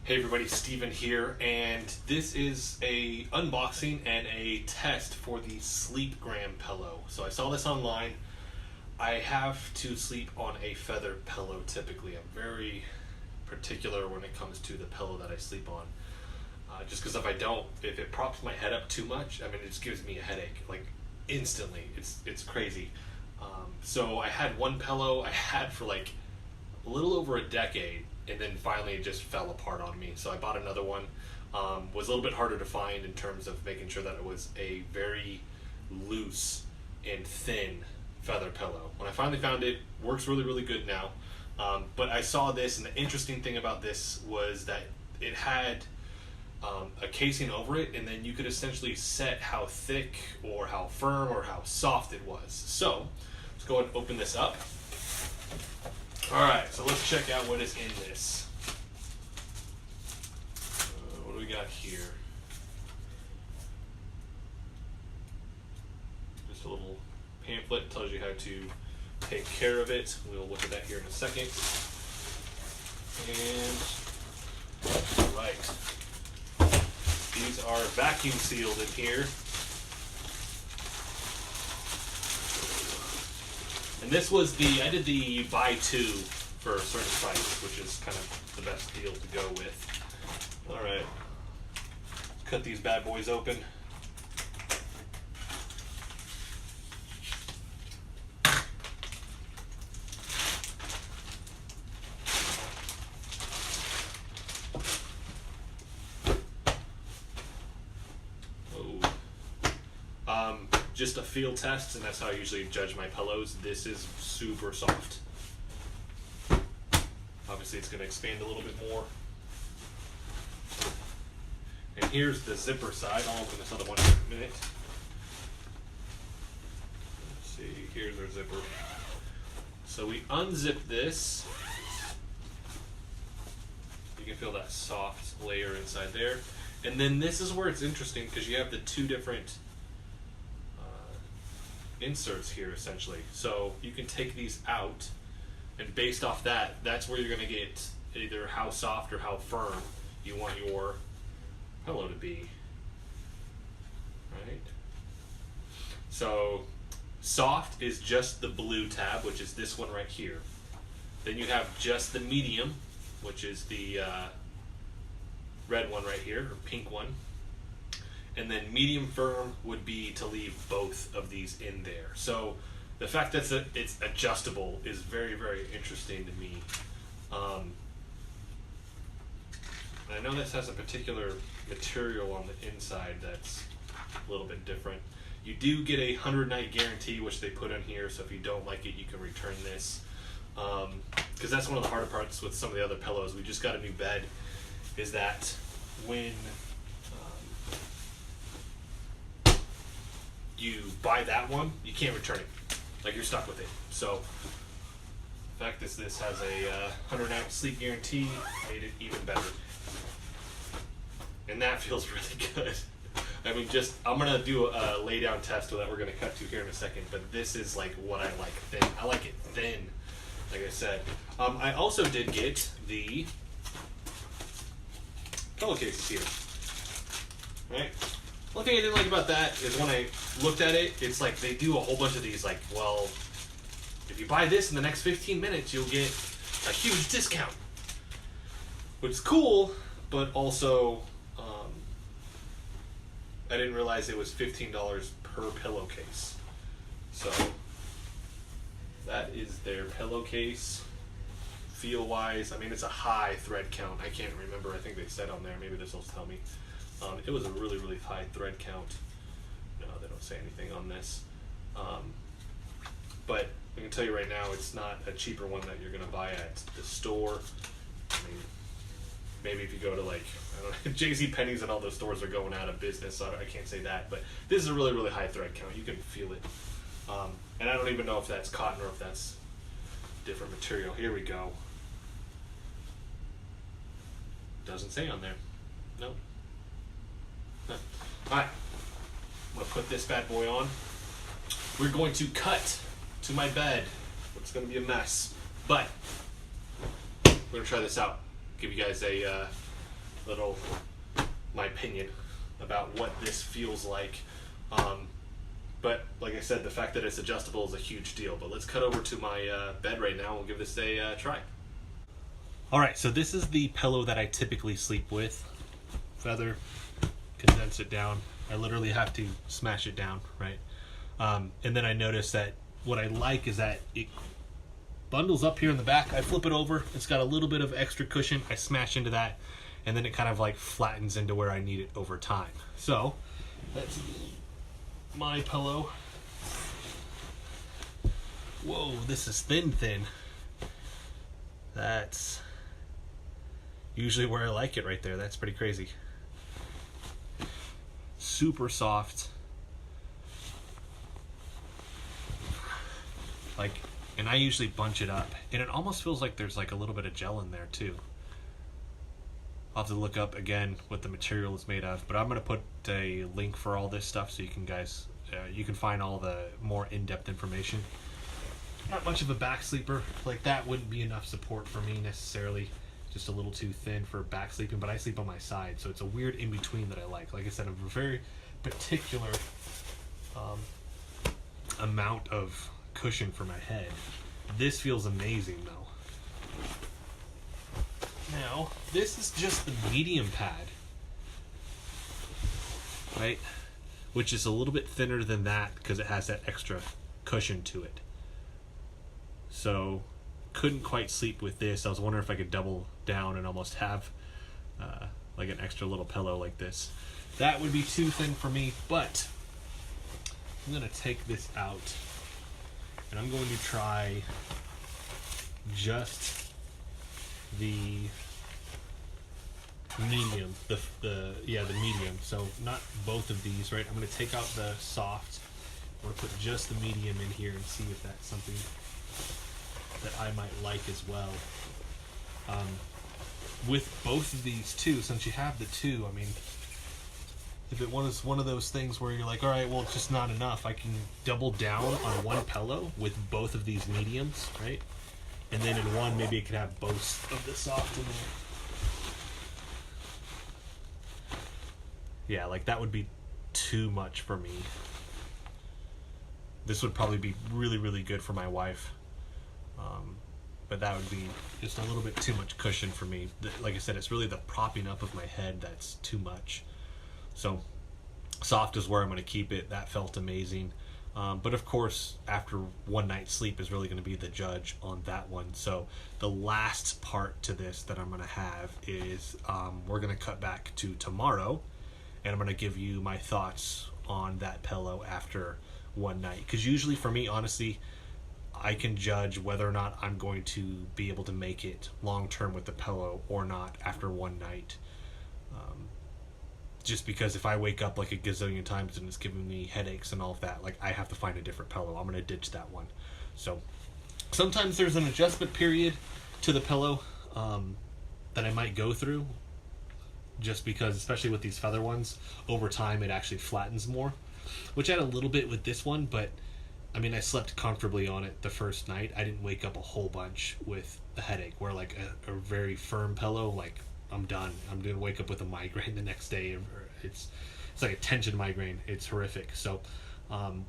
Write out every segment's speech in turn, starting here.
Hey everybody, Steven here, and this is a unboxing and a test for the Sleepgram pillow. So I saw this online. I have to sleep on a feather pillow typically. I'm very particular when it comes to the pillow that I sleep on. Just because if it props my head up too much, I mean, it just gives me a headache, like instantly. It's crazy. So I had one pillow I had for like a little over a decade, and then finally it just fell apart on me. So I bought another one. Was a little bit harder to find in terms of making sure that it was a very loose and thin feather pillow. When I finally found it, works really, really good now. But I saw this, and the interesting thing about this was that it had a casing over it, and then you could essentially set how thick or how firm or how soft it was. So let's go ahead and open this up. Alright, so let's check out what is in this. What do we got here? Just a little pamphlet, tells you how to take care of it. We'll look at that here in a second. And, right. These are vacuum sealed in here. And this was I did the buy two for a certain price, which is kind of the best deal to go with. All right, cut these bad boys open. Just a feel test, and that's how I usually judge my pillows. This is super soft. Obviously it's going to expand a little bit more. And here's the zipper side. I'll open this other one in a minute. Let's see, here's our zipper. So we unzip this. You can feel that soft layer inside there. And then this is where it's interesting, because you have the two different inserts here essentially. So you can take these out, and based off that, that's where you're going to get either how soft or how firm you want your pillow to be. Right? So soft is just the blue tab, which is this one right here. Then you have just the medium, which is the red one right here, or pink one. And then medium firm would be to leave both of these in there. So the fact that it's adjustable is very, very interesting to me. I know this has a particular material on the inside that's a little bit different. You do get a 100-night guarantee, which they put in here, so if you don't like it, you can return this. Because that's one of the harder parts with some of the other pillows. We just got a new bed, is that when you buy that one, you can't return it. Like, you're stuck with it. So the fact that this has a 100-night sleep guarantee made it even better. And that feels really good. I mean, I'm gonna do a lay down test that we're gonna cut to here in a second, but this is like what I like thin. I like it thin, like I said. I also did get the Pillowcases here, right? One thing I didn't like about that is when I looked at it, it's like they do a whole bunch of these, like, well, if you buy this in the next 15 minutes, you'll get a huge discount. Which is cool, but also, I didn't realize it was $15 per pillowcase. So, that is their pillowcase. Feel-wise, I mean, it's a high thread count. I can't remember, I think they said on there, maybe this will tell me. It was a really, really high thread count. No, they don't say anything on this. But I can tell you right now, it's not a cheaper one that you're going to buy at the store. I mean, maybe if you go to, like, I don't know, JCPenney's and all those stores are going out of business, so I can't say that. But this is a really, really high thread count. You can feel it. And I don't even know if that's cotton or if that's different material. Here we go. Doesn't say on there. Nope. Alright, I'm going to put this bad boy on. We're going to cut to my bed. It's going to be a mess, but we're going to try this out. Give you guys a little my opinion about what this feels like. But like I said, the fact that it's adjustable is a huge deal. But let's cut over to my bed right now and we'll give this a try. Alright, so this is the pillow that I typically sleep with. Feather, condense it down. I literally have to smash it down, right? And then I noticed that what I like is that it bundles up here in the back. I flip it over. It's got a little bit of extra cushion. I smash into that, and then it kind of like flattens into where I need it over time. So that's my pillow. Whoa, this is thin. That's usually where I like it right there. That's pretty crazy. Super soft. Like, and I usually bunch it up, and it almost feels like there's like a little bit of gel in there too. I'll have to look up again what the material is made of, but I'm gonna put a link for all this stuff so you can you can find all the more in-depth information. Not much of a back sleeper. Like, that wouldn't be enough support for me necessarily. Just a little too thin for back sleeping, but I sleep on my side, so it's a weird in-between that I like. Like I said, I'm a very particular amount of cushion for my head. This feels amazing though. Now, this is just the medium pad, right? Which is a little bit thinner than that because it has that extra cushion to it. So, couldn't quite sleep with this. I was wondering if I could double down and almost have like an extra little pillow like this. That would be too thin for me, but I'm going to take this out and I'm going to try just the medium, the medium. So not both of these, right? I'm going to take out the soft. I'm going to put just the medium in here and see if that's something that I might like as well. With both of these too, since you have the two, I mean, if it was one of those things where you're like, all right, well, it's just not enough, I can double down on one pillow with both of these mediums, right? And then in one, maybe it could have both of the soft in there. Yeah, like that would be too much for me. This would probably be really, really good for my wife. But that would be just a little bit too much cushion for me. Like I said, it's really the propping up of my head that's too much. So soft is where I'm going to keep it. That felt amazing. But of course, after one night's sleep is really going to be the judge on that one. So the last part to this that I'm going to have is we're going to cut back to tomorrow, and I'm going to give you my thoughts on that pillow after one night. Because usually for me, honestly, I can judge whether or not I'm going to be able to make it long term with the pillow or not after one night. Just because if I wake up like a gazillion times and it's giving me headaches and all of that, like I have to find a different pillow. I'm going to ditch that one. So sometimes there's an adjustment period to the pillow that I might go through, just because, especially with these feather ones, over time it actually flattens more, which I had a little bit with this one, but I mean, I slept comfortably on it the first night. I didn't wake up a whole bunch with a headache, where like a very firm pillow, like I'm done. I'm going to wake up with a migraine the next day. It's like a tension migraine. It's horrific. So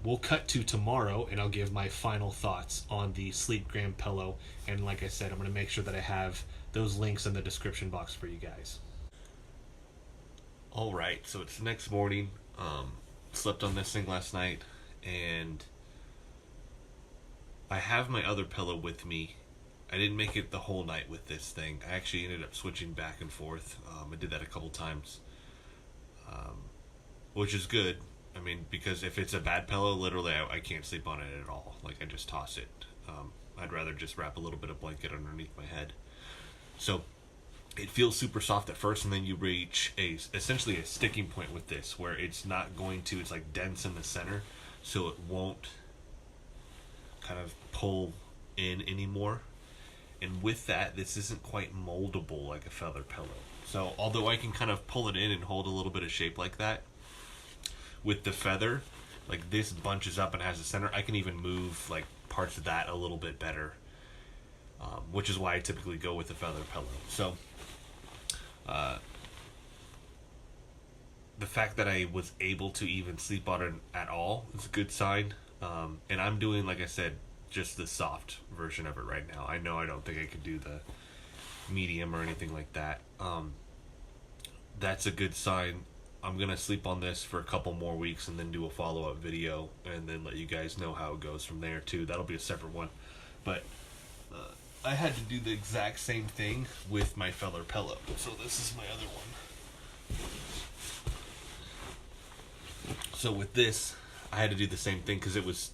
we'll cut to tomorrow, and I'll give my final thoughts on the Sleepgram pillow. And like I said, I'm going to make sure that I have those links in the description box for you guys. All right, so it's the next morning. Slept on this thing last night, and I have my other pillow with me. I didn't make it the whole night with this thing. I actually ended up switching back and forth. I did that a couple times, which is good. I mean, because if it's a bad pillow, literally I can't sleep on it at all. Like, I just toss it. I'd rather just wrap a little bit of blanket underneath my head. So it feels super soft at first, and then you reach essentially a sticking point with this, where it's not going to, it's like dense in the center, so it won't kind of pull in anymore. And with that, this isn't quite moldable like a feather pillow. So although I can kind of pull it in and hold a little bit of shape like that, with the feather, like this bunches up and has a center, I can even move like parts of that a little bit better, which is why I typically go with the feather pillow. So the fact that I was able to even sleep on it at all is a good sign. And I'm doing, like I said, just the soft version of it right now. I know I don't think I could do the medium or anything like that. That's a good sign. I'm gonna sleep on this for a couple more weeks and then do a follow-up video and then let you guys know how it goes from there too. That'll be a separate one. But I had to do the exact same thing with my feather pillow. So this is my other one. So with this, I had to do the same thing because it was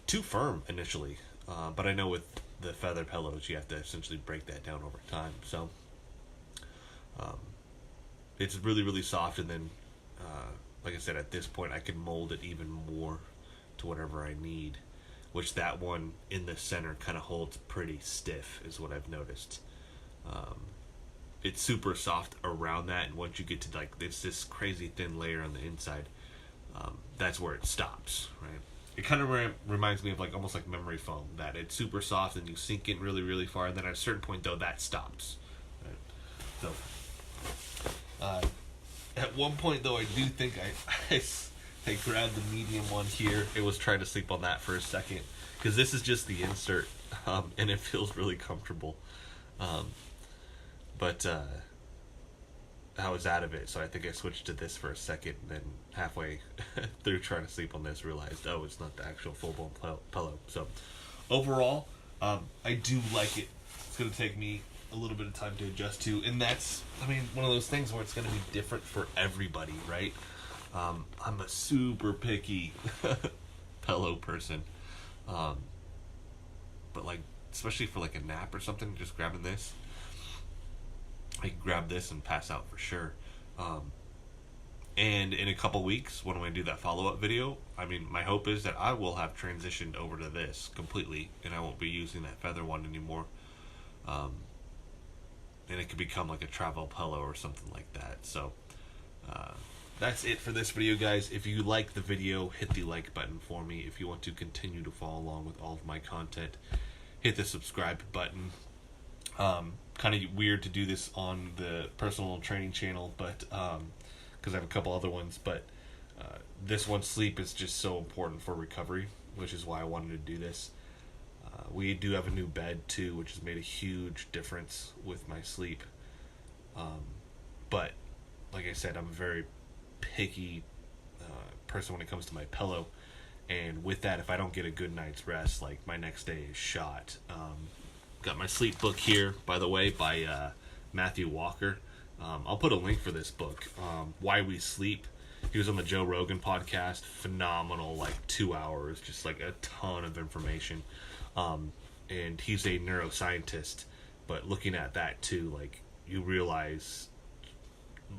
too firm initially. But I know with the feather pillows, you have to essentially break that down over time. So it's really, really soft. And then, like I said, at this point, I can mold it even more to whatever I need. Which that one in the center kind of holds pretty stiff, is what I've noticed. It's super soft around that, and once you get to like this crazy thin layer on the inside, that's where it stops, right? It kind of reminds me of like almost like memory foam, that it's super soft and you sink in really, really far, and then at a certain point though that stops. Right? So at one point though, I do think I grabbed the medium one here. It was trying to sleep on that for a second because this is just the insert, and it feels really comfortable. But I was out of it, so I think I switched to this for a second, and then halfway through trying to sleep on this, realized, oh, it's not the actual full-blown pillow. So overall, I do like it. It's going to take me a little bit of time to adjust to, and that's, I mean, one of those things where it's going to be different for everybody, right? I'm a super picky pillow person, but like, especially for like a nap or something, just grabbing this, I can grab this and pass out for sure. And in a couple weeks, when I do that follow-up video, I mean, my hope is that I will have transitioned over to this completely, and I won't be using that feather one anymore. And it could become like a travel pillow or something like that. So that's it for this video, guys. If you like the video, hit the like button for me. If you want to continue to follow along with all of my content, hit the subscribe button. Kind of weird to do this on the personal training channel, but because I have a couple other ones, but this one, sleep, is just so important for recovery, which is why I wanted to do this. We do have a new bed too, which has made a huge difference with my sleep. But like I said, I'm a very picky person when it comes to my pillow, and with that, if I don't get a good night's rest, like, my next day is shot. Got my sleep book here, by the way, by Matthew Walker. I'll put a link for this book, Why We Sleep. He was on the Joe Rogan podcast. Phenomenal, like 2 hours, just like a ton of information. And he's a neuroscientist, but looking at that too, like, you realize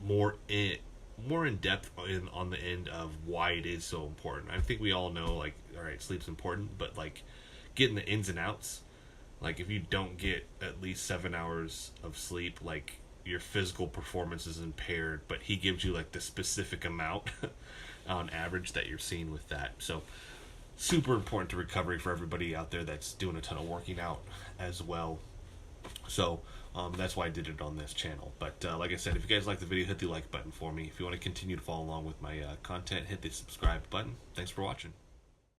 more in depth on the end of why it is so important. I think we all know, like, all right, sleep's important, but like getting the ins and outs, like if you don't get at least 7 hours of sleep, like, your physical performance is impaired, but he gives you like the specific amount on average that you're seeing with that. So super important to recovery for everybody out there that's doing a ton of working out as well. So that's why I did it on this channel. But like I said, if you guys like the video, hit the like button for me. If you want to continue to follow along with my content, hit the subscribe button. Thanks for watching.